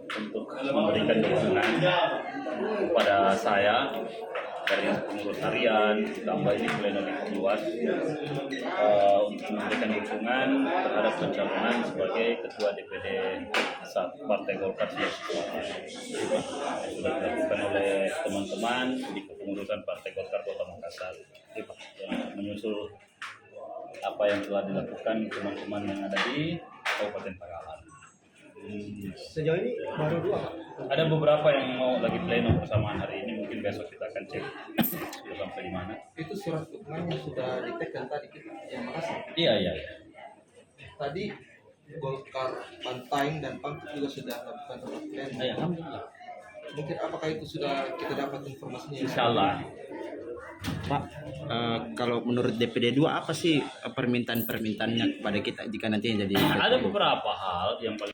untuk memberikan dukungan kepada saya dari pengurus harian, ditambah ini pleno luas untuk memberikan dukungan terhadap pencalonan sebagai Ketua DPD Partai Golkar Sulawesi Selatan. Sudah dilakukan oleh teman-teman di kepengurusan Partai Golkar Kota Makassar, menyusul apa yang telah dilakukan teman-teman yang ada di Kabupaten Pagalan. Sejauh ini baru 2, Pak. Ada beberapa yang mau lagi pleno bersamaan hari ini, mungkin besok kita akan cek sudah sampai di mana. Itu surat dukungan yang sudah di-tag tadi kita yang Makassar. Iya. Tadi Golkar, Bantaing dan PAN juga sudah melakukan rapat pleno. Alhamdulillah. Mungkin apakah itu sudah kita dapat informasinya? Insyaallah. Pak, kalau menurut DPD 2 apa sih permintaan-permintaannya kepada kita jika nantinya jadi Ada beberapa hal yang paling